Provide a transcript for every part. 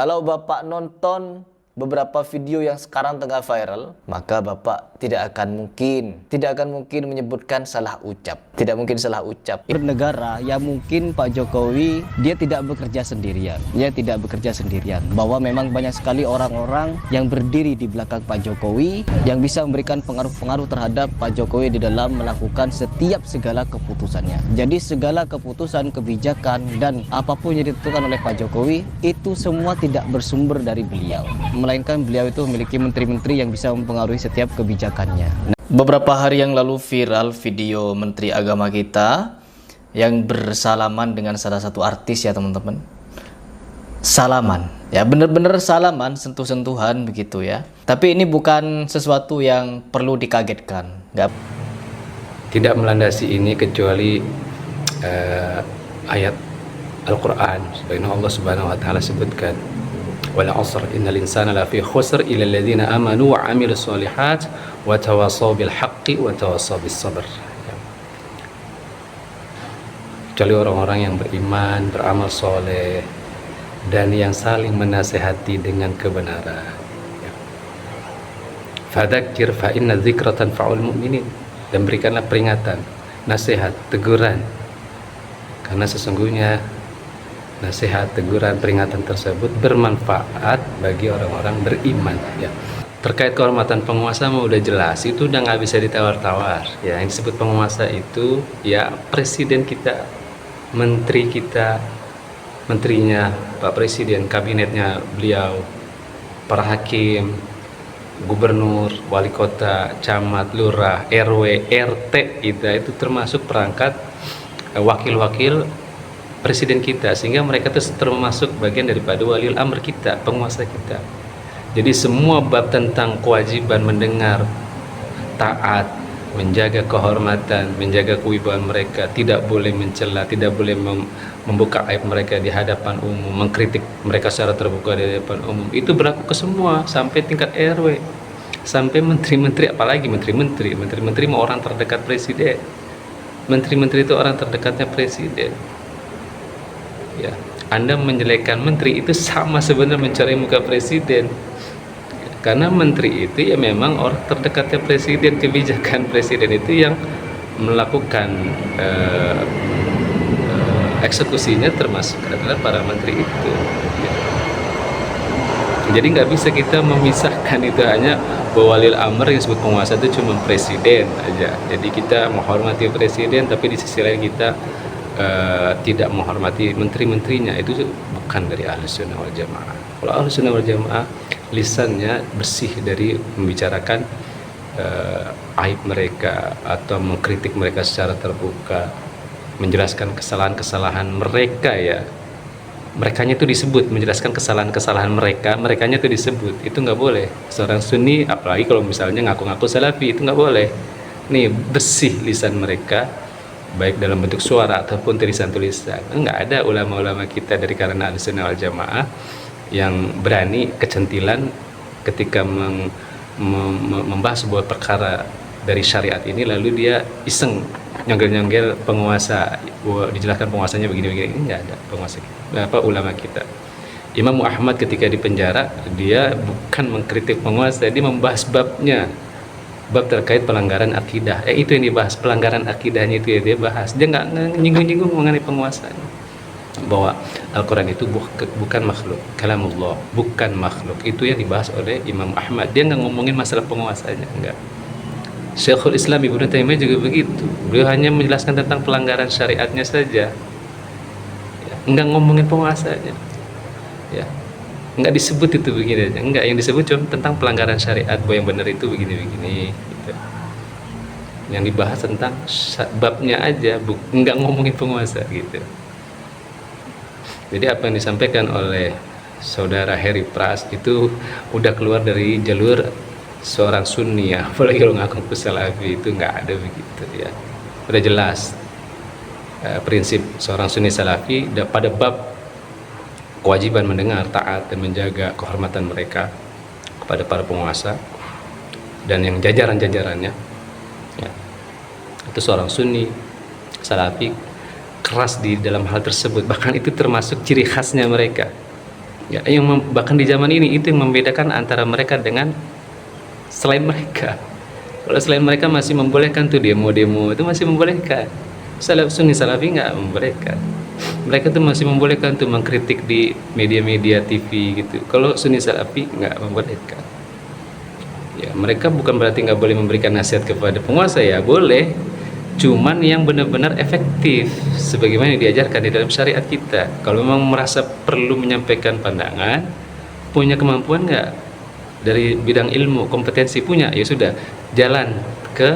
Kalau Bapak nonton beberapa video yang sekarang tengah viral, maka Bapak tidak akan mungkin menyebutkan salah ucap. Tidak mungkin salah ucap. Bernegara yang mungkin Pak Jokowi dia tidak bekerja sendirian. Bahwa memang banyak sekali orang-orang yang berdiri di belakang Pak Jokowi yang bisa memberikan pengaruh-pengaruh terhadap Pak Jokowi di dalam melakukan setiap segala keputusannya. Jadi segala keputusan, kebijakan dan apapun yang ditentukan oleh Pak Jokowi itu semua tidak bersumber dari beliau, melainkan beliau itu memiliki menteri-menteri yang bisa mempengaruhi setiap kebijakannya. Beberapa hari yang lalu viral video Menteri Agama kita yang bersalaman dengan salah satu artis ya teman-teman. Salaman, ya bener-bener salaman, sentuh-sentuhan begitu ya. Tapi ini bukan sesuatu yang perlu dikagetkan. Tidak melandasi ini kecuali ayat Al-Quran. Sebagaimana Allah Subhanahu wa taala sebutkan, wal 'asr innal insana lafi khusr illa alladziina aamanu wa 'amilus shalihat wa tawassaw bil haqqi wa tawassaw bis sabr. Kecuali orang-orang yang beriman, beramal soleh, dan yang saling menasehati dengan kebenaran. Fadzakir fa inna dzikra tanfa'ul mu'minin. Dan berikanlah peringatan, nasihat, teguran, karena sesungguhnya nasihat, teguran, peringatan tersebut bermanfaat bagi orang-orang beriman. Ya. Terkait kehormatan penguasa mah udah jelas, itu udah nggak bisa ditawar-tawar. Ya, yang disebut penguasa itu ya presiden kita, menteri kita, menterinya, Pak Presiden, kabinetnya beliau, para hakim, gubernur, wali kota, camat, lurah, RW, RT, itu termasuk perangkat wakil-wakil presiden kita, sehingga mereka termasuk bagian daripada waliul amr kita, penguasa kita. Jadi semua bab tentang kewajiban mendengar, taat, menjaga kehormatan, menjaga kewibawaan mereka, tidak boleh mencela, tidak boleh membuka aib mereka di hadapan umum, mengkritik mereka secara terbuka di hadapan umum, itu berlaku ke semua, sampai tingkat RW, sampai menteri-menteri, apalagi menteri-menteri mau orang terdekat presiden. Menteri-menteri itu orang terdekatnya presiden. Ya, Anda menjelekkan menteri itu sama sebenarnya mencari muka presiden. Karena menteri itu ya memang orang terdekatnya presiden, kebijakan presiden itu yang melakukan eksekusinya termasuk adalah para menteri itu. Jadi nggak bisa kita memisahkan itu hanya bahwa walil amr yang disebut penguasa itu cuma presiden aja. Jadi kita menghormati presiden, tapi di sisi lain kita tidak menghormati menteri-menterinya. Itu bukan dari Ahlus Sunnah wal Jamaah. Kalau Ahlus Sunnah wal Jamaah lisannya bersih dari membicarakan aib mereka atau mengkritik mereka secara terbuka, menjelaskan kesalahan-kesalahan mereka ya. Merekanya itu disebut, menjelaskan kesalahan-kesalahan mereka, merekanya itu disebut. Itu nggak boleh. Seorang Sunni, apalagi kalau misalnya ngaku-ngaku Salafi, itu nggak boleh. Nih, bersih lisan mereka, baik dalam bentuk suara ataupun tulisan-tulisan. Nggak ada ulama-ulama kita dari kalangan Ahlus Sunnah wal Jamaah yang berani kecentilan ketika membahas sebuah perkara dari syariat ini, lalu dia iseng nyonggel-nyonggel penguasa, dijelaskan penguasanya begini-begini. Ini nggak ada penguasa kita, ulama kita. Imam Ahmad ketika di penjara, dia bukan mengkritik penguasa, dia membahas babnya, bab terkait pelanggaran akidah. Itu yang dibahas, pelanggaran akidahnya itu ya dia bahas. Dia nggak nyinggung-nyinggung mengenai penguasanya. Bahwa Al-Quran itu bukan makhluk, kalamullah, bukan makhluk. Itu yang dibahas oleh Imam Ahmad. Dia nggak ngomongin masalah penguasanya, enggak. Syekhul Islam Ibnu Taimiyah juga begitu. Beliau hanya menjelaskan tentang pelanggaran syariatnya saja, ya, enggak ngomongin penguasanya. Ya, enggak disebut itu begini aja. Enggak, yang disebut cuma tentang pelanggaran syariat, bahwa yang benar itu begini-begini. Gitu. Yang dibahas tentang babnya aja, enggak ngomongin penguasa gitu. Jadi apa yang disampaikan oleh saudara Heri Pras itu udah keluar dari jalur seorang Sunni ya, apalagi kalau ngaku Salafi, itu nggak ada begitu ya. Udah jelas prinsip seorang Sunni Salafi pada bab kewajiban mendengar, taat, dan menjaga kehormatan mereka kepada para penguasa dan yang jajaran-jajarannya ya. Itu seorang Sunni Salafi keras di dalam hal tersebut, bahkan itu termasuk ciri khasnya mereka. Ya, bahkan di zaman ini itu yang membedakan antara mereka dengan selain mereka. Kalau selain mereka masih membolehkan tuh demo-demo itu masih membolehkan. Sunni Salafi nggak membolehkan. Mereka tuh masih membolehkan tuh mengkritik di media-media TV gitu. Kalau Sunni Salafi nggak membolehkan. Ya, mereka bukan berarti nggak boleh memberikan nasihat kepada penguasa, ya boleh. Cuman yang benar-benar efektif sebagaimana yang diajarkan di dalam syariat kita. Kalau memang merasa perlu menyampaikan pandangan, punya kemampuan nggak dari bidang ilmu, kompetensi punya, ya sudah, jalan ke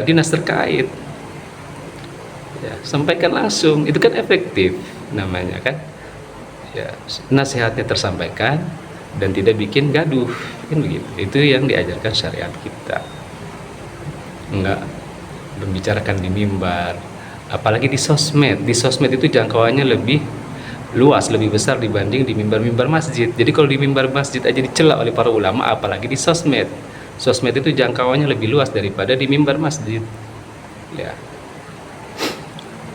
dinas terkait, ya, sampaikan langsung, itu kan efektif namanya kan, ya, nasihatnya tersampaikan dan tidak bikin gaduh, kan begitu. Itu yang diajarkan syariat kita, enggak membicarakan di mimbar, apalagi di sosmed. Di sosmed itu jangkauannya lebih luas, lebih besar dibanding di mimbar-mimbar masjid. Jadi kalau di mimbar masjid aja dicela oleh para ulama, apalagi di sosmed. Sosmed itu jangkauannya lebih luas daripada di mimbar masjid. Ya.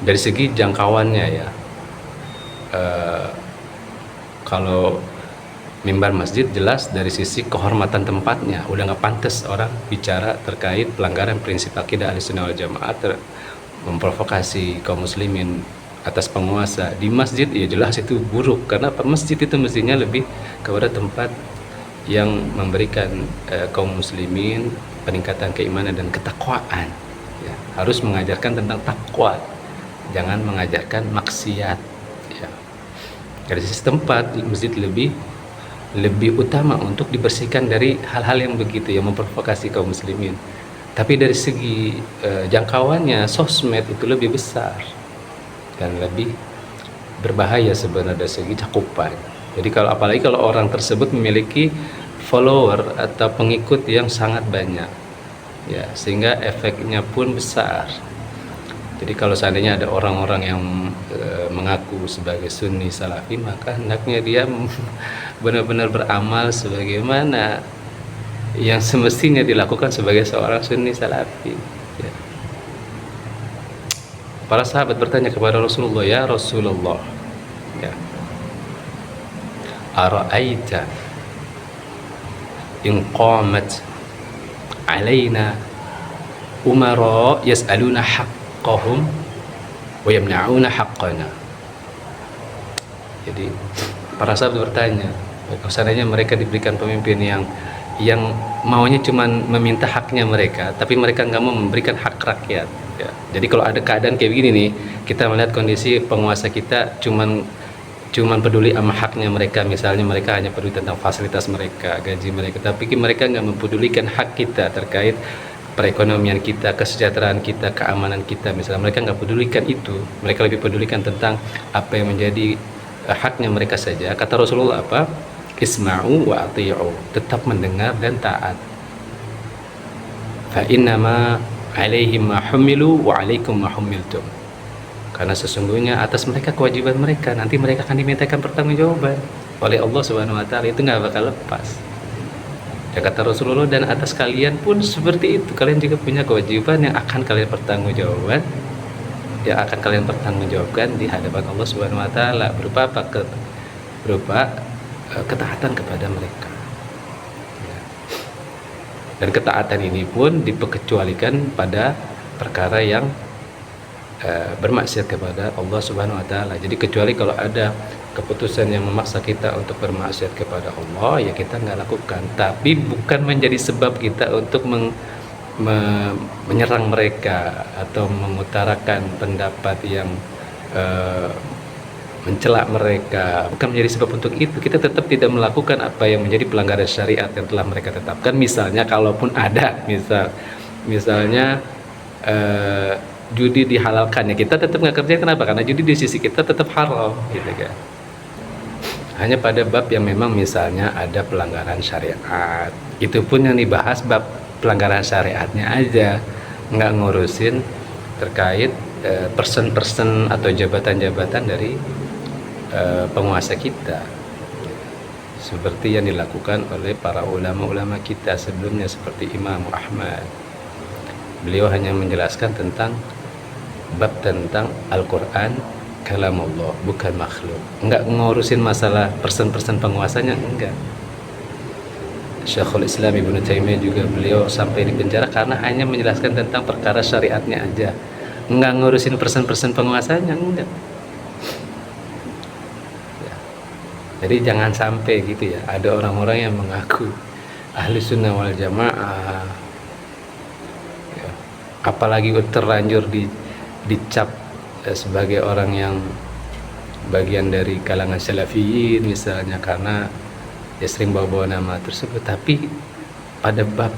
Dari segi jangkauannya ya. Kalau mimbar masjid jelas dari sisi kehormatan tempatnya, udah nggak pantas orang bicara terkait pelanggaran prinsip akidah Ahlussunnah wal Jamaah, memprovokasi kaum muslimin atas penguasa. Di masjid ya jelas itu buruk, karena masjid itu mestinya lebih kepada tempat yang memberikan kaum muslimin peningkatan keimanan dan ketakwaan, ya, harus mengajarkan tentang takwa, jangan mengajarkan maksiat, ya. Dari sisi tempat masjid lebih utama untuk dibersihkan dari hal-hal yang begitu yang memprovokasi kaum muslimin. Tapi dari segi jangkauannya sosmed itu lebih besar dan lebih berbahaya sebenarnya dari segi cakupan. Jadi apalagi kalau orang tersebut memiliki follower atau pengikut yang sangat banyak, ya, sehingga efeknya pun besar. Jadi kalau seandainya ada orang-orang yang mengaku sebagai Sunni Salafi, maka hendaknya dia benar-benar beramal sebagaimana yang semestinya dilakukan sebagai seorang Sunni Salafi, ya. Para sahabat bertanya kepada Rasulullah, ya Rasulullah, ya, ara'aita in qamat alaina umara yas'aluna haqqahum wa yamna'una haqqana. Jadi para sahabat bertanya, kalau seandainya mereka diberikan pemimpin yang maunya cuma meminta haknya mereka, tapi mereka nggak mau memberikan hak rakyat, ya. Jadi kalau ada keadaan kayak begini nih, kita melihat kondisi penguasa kita cuman peduli sama haknya mereka, misalnya mereka hanya peduli tentang fasilitas mereka, gaji mereka, tapi mereka nggak mempedulikan hak kita terkait perekonomian kita, kesejahteraan kita, keamanan kita, misalnya mereka nggak pedulikan itu, mereka lebih pedulikan tentang apa yang menjadi haknya mereka saja. Kata Rasulullah apa? Isma'u wa ati'u, tetap mendengar dan taat. Fa innama alaihim ma humilu wa alaikum ma humiltum. Karena sesungguhnya atas mereka kewajiban mereka, nanti mereka akan dimintakan pertanggungjawaban oleh Allah Subhanahu wa taala, itu nggak bakal lepas. Ya, kata Rasulullah, dan atas kalian pun seperti itu, kalian juga punya kewajiban yang akan kalian pertanggungjawabkan, yang akan kalian pertanggungjawabkan di hadapan Allah Subhanahu wa taala. Berupa apa? Berupa ketaatan kepada mereka, ya. Dan ketaatan ini pun diperkecualikan pada perkara yang bermaksiat kepada Allah Subhanahu wa taala. Jadi kecuali kalau ada keputusan yang memaksa kita untuk bermaksiat kepada Allah, ya kita nggak lakukan. Tapi bukan menjadi sebab kita untuk menyerang mereka atau mengutarakan pendapat yang mencela mereka, bukan menjadi sebab untuk itu. Kita tetap tidak melakukan apa yang menjadi pelanggaran syariat yang telah mereka tetapkan. Misalnya kalaupun ada, misalnya judi dihalalkan, ya kita tetap nggak kerja. Kenapa? Karena judi di sisi kita tetap haram, gitu kan. Hanya pada bab yang memang misalnya ada pelanggaran syariat, itu pun yang dibahas bab pelanggaran syariatnya aja, nggak ngurusin terkait person-person atau jabatan-jabatan dari penguasa kita, seperti yang dilakukan oleh para ulama-ulama kita sebelumnya, seperti Imam Ahmad. Beliau hanya menjelaskan tentang bab tentang Al-Quran, kalam Allah, bukan makhluk. Enggak ngurusin masalah persen-persen penguasanya, enggak. Syekhul Islam Ibnu Taimiyah juga beliau sampai di penjara karena hanya menjelaskan tentang perkara syariatnya aja, enggak ngurusin persen-persen penguasanya, enggak. Ya. Jadi jangan sampai gitu ya, ada orang-orang yang mengaku ahli sunnah wal jamaah, ya, apalagi terlanjur dicap sebagai orang yang bagian dari kalangan salafiyin misalnya, karena dia sering bawa-bawa nama tersebut. Tapi pada bab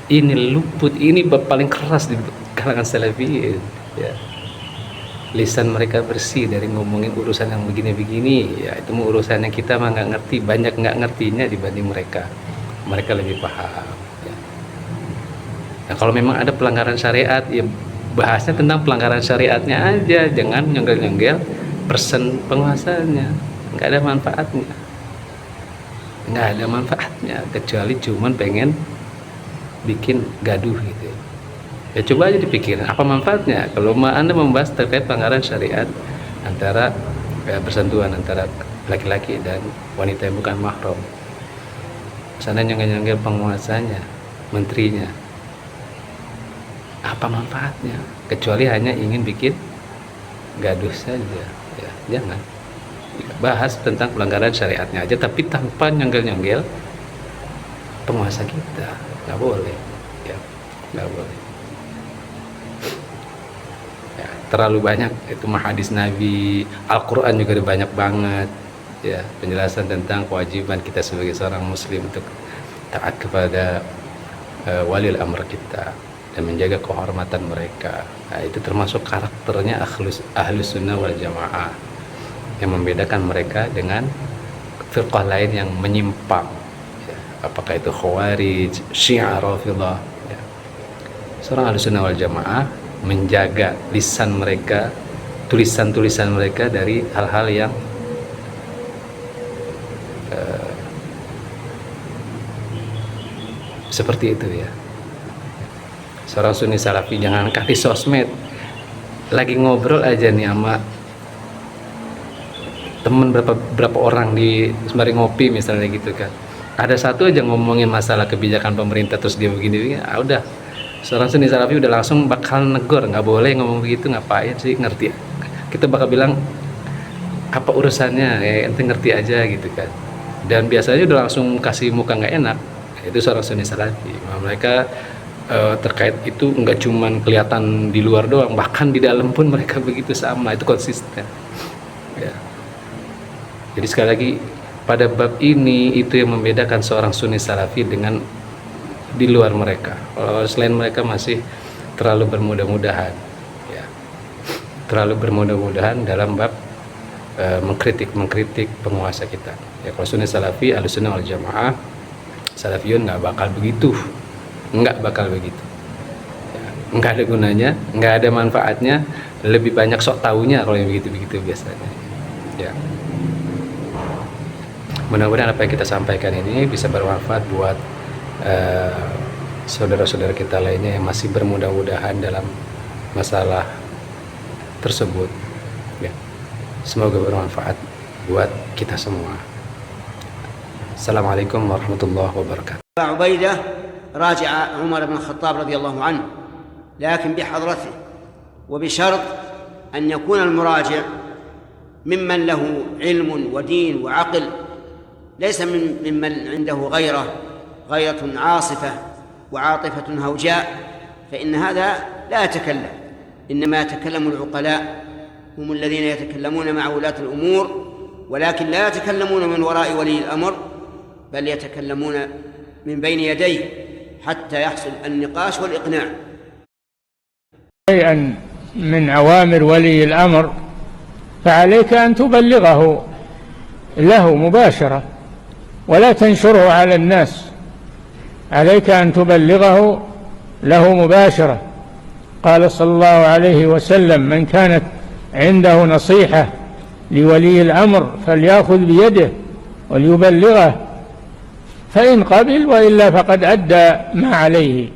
ini luput, ini bab paling keras di kalangan salafiyin ya. Lisan mereka bersih dari ngomongin urusan yang begini-begini ya, itu urusan yang kita mah nggak ngerti, banyak nggak ngertinya dibanding mereka lebih paham ya. Nah kalau memang ada pelanggaran syariat ya bahasnya tentang pelanggaran syariatnya aja, jangan nyonggel-nyonggel persen penguasanya, nggak ada manfaatnya, kecuali cuman pengen bikin gaduh gitu ya. Coba aja dipikirin apa manfaatnya kalau Anda membahas terkait pelanggaran syariat antara bersentuhan antara laki-laki dan wanita yang bukan mahram, sana nyonggel-nyonggel penguasanya, menterinya, apa manfaatnya, kecuali hanya ingin bikin gaduh saja ya. Jangan bahas tentang pelanggaran syariatnya aja, tapi tanpa nyonggel-nyonggel penguasa kita, nggak boleh ya, nggak boleh ya. Terlalu banyak itu hadis Nabi, Al-Quran juga ada banyak banget ya penjelasan tentang kewajiban kita sebagai seorang muslim untuk taat kepada walil amr kita dan menjaga kehormatan mereka. Nah, itu termasuk karakternya ahlus sunnah wal jamaah yang membedakan mereka dengan firqah lain yang menyimpang ya. Apakah itu khawarij, syiah, rafidah ya. Seorang ahlus sunnah wal jamaah menjaga lisan mereka, tulisan-tulisan mereka dari hal-hal yang seperti itu ya. Seorang sunni salafi jangan di sosmed lagi ngobrol aja nih sama temen berapa orang di sembari ngopi misalnya gitu kan, ada satu aja ngomongin masalah kebijakan pemerintah terus dia begini, udah seorang sunni salafi udah langsung bakal negor, nggak boleh ngomong begitu, ngapain sih, ngerti, kita bakal bilang apa urusannya ya, ente ngerti aja gitu kan. Dan biasanya udah langsung kasih muka nggak enak, itu seorang sunni salafi. Mereka terkait itu nggak cuman kelihatan di luar doang, bahkan di dalam pun mereka begitu sama, itu konsisten ya. Jadi sekali lagi pada bab ini itu yang membedakan seorang sunni salafi dengan di luar mereka. Kalau selain mereka masih terlalu bermudah-mudahan ya, terlalu bermudah-mudahan dalam bab mengkritik penguasa kita ya. Kalau sunni salafi, ahlus sunnah wal jamaah, salafiyun nggak bakal begitu ya, nggak ada gunanya, nggak ada manfaatnya, lebih banyak sok taunya kalau yang begitu biasanya ya. Mudah-mudahan apa yang kita sampaikan ini bisa bermanfaat buat saudara-saudara kita lainnya yang masih bermudah-mudahan dalam masalah tersebut ya. Semoga bermanfaat buat kita semua. Assalamualaikum warahmatullahi wabarakatuh. عبيدة راجع عمر بن الخطاب رضي الله عنه، لكن بحضرته وبشرط أن يكون المراجع ممن له علم ودين وعقل، ليس ممن عنده غيرة عاصفة وعاطفة هوجاء، فإن هذا لا يتكلم. إنما يتكلم العقلاء، هم الذين يتكلمون مع ولاة الأمور، ولكن لا يتكلمون من وراء ولي الأمر، بل يتكلمون من بين يديه حتى يحصل النقاش والإقناع. شيئا من أوامر ولي الأمر فعليك أن تبلغه له مباشرة ولا تنشره على الناس، عليك أن تبلغه له مباشرة. قال صلى الله عليه وسلم: من كانت عنده نصيحة لولي الأمر فليأخذ بيده وليبلغه، فإن قبل وإلا فقد أدى ما عليه.